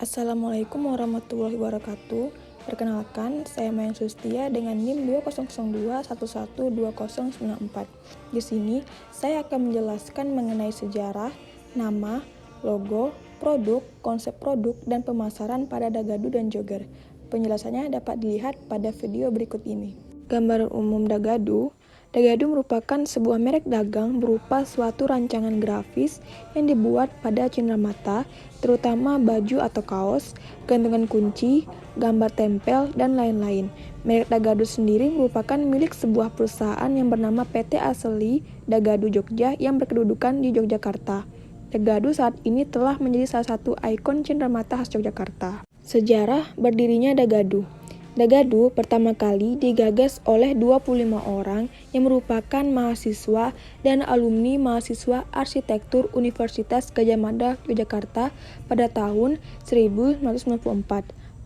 Assalamualaikum warahmatullahi wabarakatuh. Perkenalkan, saya Mayang Sustia dengan NIM 200211294. Di sini, saya akan menjelaskan mengenai sejarah, nama, logo, produk, konsep produk, dan pemasaran pada Dagadu dan Jogger. Penjelasannya dapat dilihat pada video berikut ini. Gambaran umum Dagadu. Dagadu merupakan sebuah merek dagang berupa suatu rancangan grafis yang dibuat pada cenderamata, terutama baju atau kaos, gantungan kunci, gambar tempel, dan lain-lain. Merek Dagadu sendiri merupakan milik sebuah perusahaan yang bernama PT Asli Dagadu Jogja yang berkedudukan di Yogyakarta. Dagadu saat ini telah menjadi salah satu ikon cenderamata khas Yogyakarta. Sejarah berdirinya Dagadu. Dagadu pertama kali digagas oleh 25 orang yang merupakan mahasiswa dan alumni mahasiswa arsitektur Universitas Gadjah Mada Yogyakarta pada tahun 1994.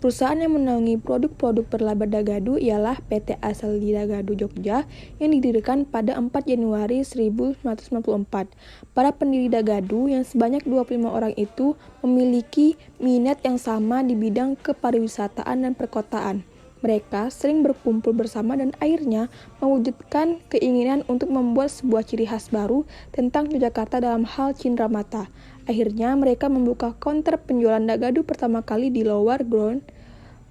Perusahaan yang menaungi produk-produk berlabel Dagadu ialah PT Asli Dagadu Jogja yang didirikan pada 4 Januari 1994. Para pendiri Dagadu yang sebanyak 25 orang itu memiliki minat yang sama di bidang kepariwisataan dan perkotaan. Mereka sering berkumpul bersama dan akhirnya mewujudkan keinginan untuk membuat sebuah ciri khas baru tentang Yogyakarta dalam hal cenderamata. Akhirnya mereka membuka counter penjualan Dagadu pertama kali di Lower Ground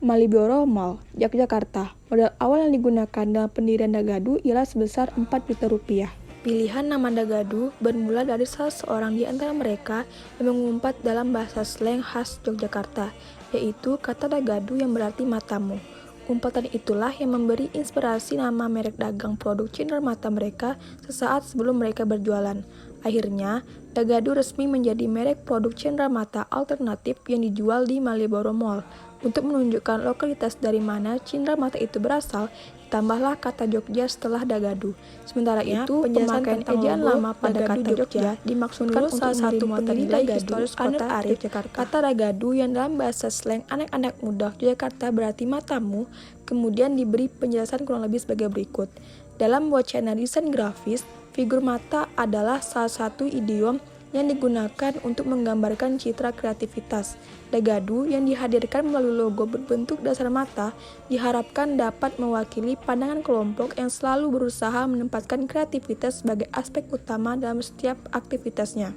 Malioboro Mall, Yogyakarta. Modal awal yang digunakan dalam pendirian Dagadu ialah sebesar 4 juta rupiah. Pilihan nama Dagadu bermula dari salah seorang di antara mereka yang mengumpat dalam bahasa slang khas Yogyakarta, yaitu kata Dagadu yang berarti matamu. Umpatan itulah yang memberi inspirasi nama merek dagang produk cenderamata mereka sesaat sebelum mereka berjualan. Akhirnya, Dagadu resmi menjadi merek produk cenderamata alternatif yang dijual di Malioboro Mall. Untuk menunjukkan lokalitas dari mana cenderamata itu berasal, ditambahlah kata Jogja setelah Dagadu. Sementara itu, pemakaian ejaan lama pada kata Jogja dimaksudkan untuk salah satu nilai historis kota Yogyakarta. Kata Dagadu yang dalam bahasa slang anak-anak muda Yogyakarta berarti matamu, kemudian diberi penjelasan kurang lebih sebagai berikut. Dalam wacana desain grafis, figur mata adalah salah satu idiom yang digunakan untuk menggambarkan citra kreativitas. Dagadu yang dihadirkan melalui logo berbentuk dasar mata diharapkan dapat mewakili pandangan kelompok yang selalu berusaha menempatkan kreativitas sebagai aspek utama dalam setiap aktivitasnya.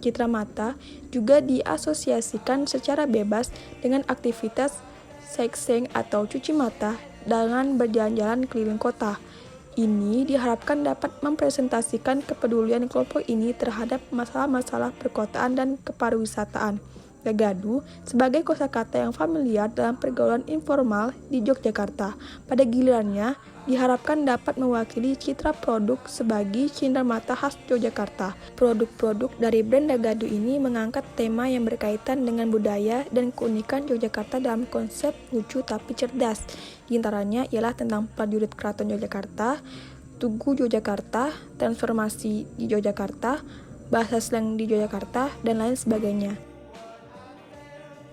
Citra mata juga diasosiasikan secara bebas dengan aktivitas sightseeing atau cuci mata dengan berjalan-jalan keliling kota. Ini diharapkan dapat mempresentasikan kepedulian kelompok ini terhadap masalah-masalah perkotaan dan kepariwisataan. Dagadu sebagai kosakata yang familiar dalam pergaulan informal di Yogyakarta. Pada gilirannya, diharapkan dapat mewakili citra produk sebagai cenderamata khas Yogyakarta. Produk-produk dari brand Dagadu ini mengangkat tema yang berkaitan dengan budaya dan keunikan Yogyakarta dalam konsep lucu tapi cerdas. Di antaranya ialah tentang prajurit Keraton Yogyakarta, Tugu Yogyakarta, transformasi di Yogyakarta, bahasa slang di Yogyakarta, dan lain sebagainya.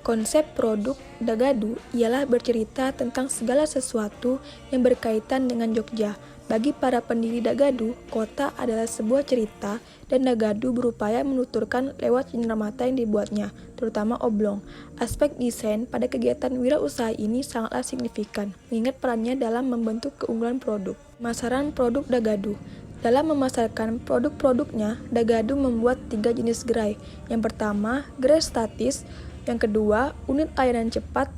Konsep produk Dagadu ialah bercerita tentang segala sesuatu yang berkaitan dengan Jogja. Bagi para pendiri Dagadu, kota adalah sebuah cerita dan Dagadu berupaya menuturkan lewat cenderamata yang dibuatnya, terutama oblong. Aspek desain pada kegiatan wirausaha ini sangatlah signifikan, mengingat perannya dalam membentuk keunggulan produk. Pemasaran produk Dagadu. Dalam memasarkan produk-produknya, Dagadu membuat 3 jenis gerai. Yang pertama, gerai statis, yang kedua, unit layanan cepat,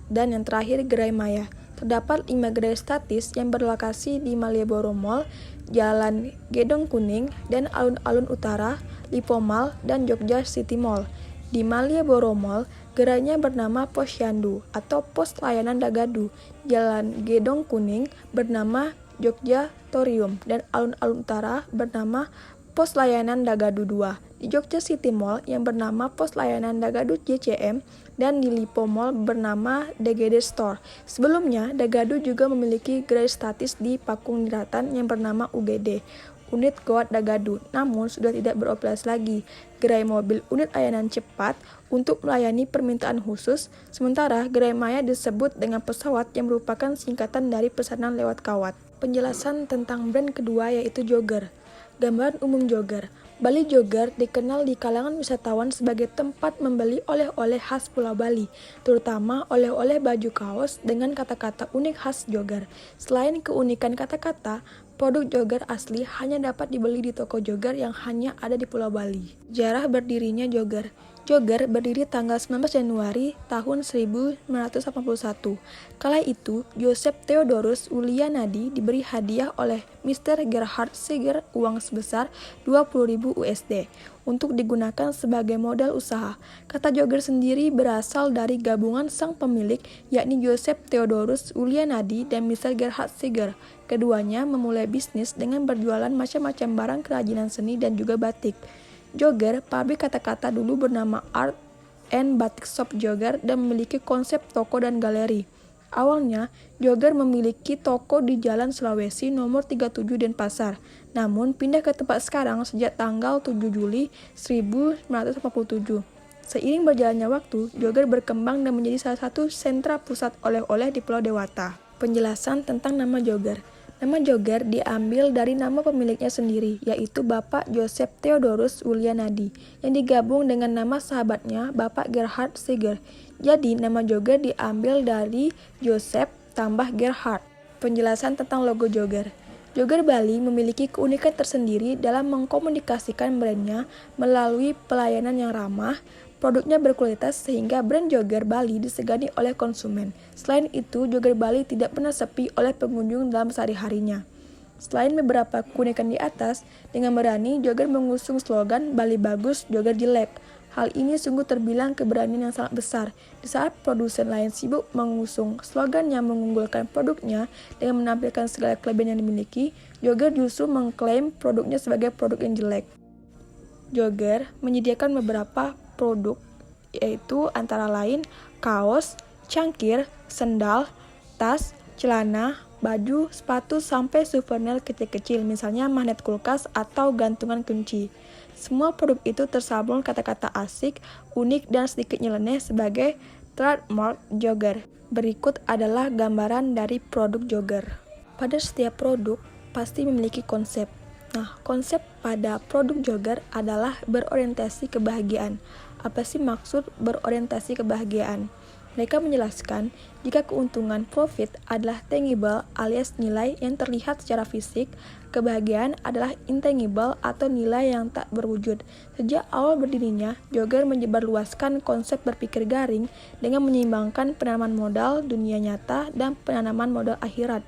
dan yang terakhir, gerai maya. Terdapat 5 gerai statis yang berlokasi di Malioboro Mall, Jalan Gedong Kuning, dan Alun-Alun Utara, Lipo Mall, dan Jogja City Mall. Di Malioboro Mall, gerainya bernama Posyandu atau Pos Layanan Dagadu. Jalan Gedong Kuning bernama Jogja Torium, dan Alun-Alun Utara bernama Pos Layanan Dagadu 2. Di Jogja City Mall yang bernama Pos Layanan Dagadu JCM, dan di Lipo Mall bernama DGD Store. Sebelumnya, Dagadu juga memiliki gerai statis di Pakung Niratan yang bernama UGD, unit Gawat Dagadu, namun sudah tidak beroperasi lagi. Gerai mobil unit layanan cepat untuk melayani permintaan khusus, sementara gerai maya disebut dengan pesawat yang merupakan singkatan dari pesanan lewat kawat. Penjelasan tentang brand kedua yaitu Jogger. Gambaran umum Jogger. Bali Jogger dikenal di kalangan wisatawan sebagai tempat membeli oleh-oleh khas Pulau Bali, terutama oleh-oleh baju kaos dengan kata-kata unik khas Jogger. Selain keunikan kata-kata, produk Jogger asli hanya dapat dibeli di toko Jogger yang hanya ada di Pulau Bali. Sejarah berdirinya Jogger. Jogger berdiri tanggal 19 Januari tahun 1981. Kala itu, Joseph Theodorus Ullianadi diberi hadiah oleh Mr. Gerhard Seeger uang sebesar 20.000 USD untuk digunakan sebagai modal usaha. Kata Jogger sendiri berasal dari gabungan sang pemilik, yakni Joseph Theodorus Ullianadi dan Mr. Gerhard Seeger. Keduanya memulai bisnis dengan berjualan macam-macam barang kerajinan seni dan juga batik. Jogger, pabrik kata-kata dulu bernama Art and Batik Shop Jogger dan memiliki konsep toko dan galeri. Awalnya, Jogger memiliki toko di Jalan Sulawesi nomor 37 Denpasar, namun pindah ke tempat sekarang sejak tanggal 7 Juli 1987. Seiring berjalannya waktu, Jogger berkembang dan menjadi salah satu sentra pusat oleh-oleh di Pulau Dewata. Penjelasan tentang nama Jogger. Nama Jogger diambil dari nama pemiliknya sendiri, yaitu Bapak Joseph Theodorus Ullianadi, yang digabung dengan nama sahabatnya, Bapak Gerhard Seeger. Jadi, nama Jogger diambil dari Joseph tambah Gerhard. Penjelasan tentang logo Jogger. Jogger Bali memiliki keunikan tersendiri dalam mengkomunikasikan brandnya melalui pelayanan yang ramah. Produknya berkualitas sehingga brand Jogger Bali disegani oleh konsumen. Selain itu, Jogger Bali tidak pernah sepi oleh pengunjung dalam sehari-harinya. Selain beberapa keunikan di atas, dengan berani Jogger mengusung slogan Bali bagus, Jogger jelek. Hal ini sungguh terbilang keberanian yang sangat besar. Di saat produsen lain sibuk mengusung slogan yang mengunggulkan produknya dengan menampilkan segala kelebihan yang dimiliki, Jogger justru mengklaim produknya sebagai produk yang jelek. Jogger menyediakan beberapa produk, yaitu antara lain kaos, cangkir, sendal, tas, celana, baju, sepatu, sampai souvenir kecil-kecil, misalnya magnet kulkas atau gantungan kunci. Semua produk itu tersablon kata-kata asik, unik, dan sedikit nyeleneh sebagai trademark Jogger. Berikut adalah gambaran dari produk Jogger. Pada setiap produk pasti memiliki konsep. Nah, konsep pada produk Jogger adalah berorientasi kebahagiaan. Apa sih maksud berorientasi kebahagiaan? Mereka menjelaskan jika keuntungan profit adalah tangible alias nilai yang terlihat secara fisik, kebahagiaan adalah intangible atau nilai yang tak berwujud. Sejak awal berdirinya, Jogger menyebarluaskan konsep berpikir garing dengan menyeimbangkan penanaman modal dunia nyata dan penanaman modal akhirat.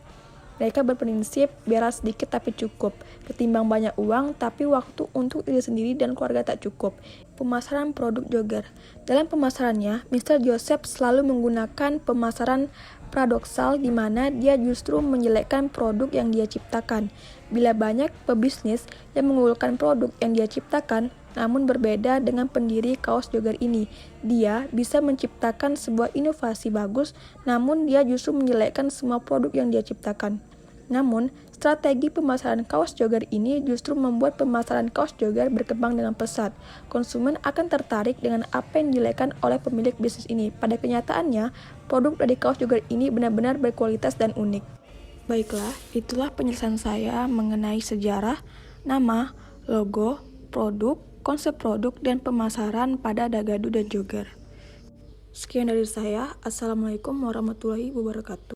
Mereka berprinsip biar sedikit tapi cukup, ketimbang banyak uang tapi waktu untuk diri sendiri dan keluarga tak cukup. Pemasaran produk Jogger. Dalam pemasarannya, Mr. Joseph selalu menggunakan pemasaran paradoksal di mana dia justru menjelekkan produk yang dia ciptakan. Bila banyak pebisnis yang mengunggulkan produk yang dia ciptakan, namun berbeda dengan pendiri kaos Jogger ini. Dia bisa menciptakan sebuah inovasi bagus, namun dia justru menjelekkan semua produk yang dia ciptakan. Namun, strategi pemasaran kaos Jogger ini justru membuat pemasaran kaos Jogger berkembang dengan pesat. Konsumen akan tertarik dengan apa yang dijelekkan oleh pemilik bisnis ini. Pada kenyataannya, produk dari kaos Jogger ini benar-benar berkualitas dan unik. Baiklah, itulah penjelasan saya mengenai sejarah, nama, logo, produk, konsep produk, dan pemasaran pada Dagadu dan Jogger. Sekian dari saya. Assalamualaikum warahmatullahi wabarakatuh.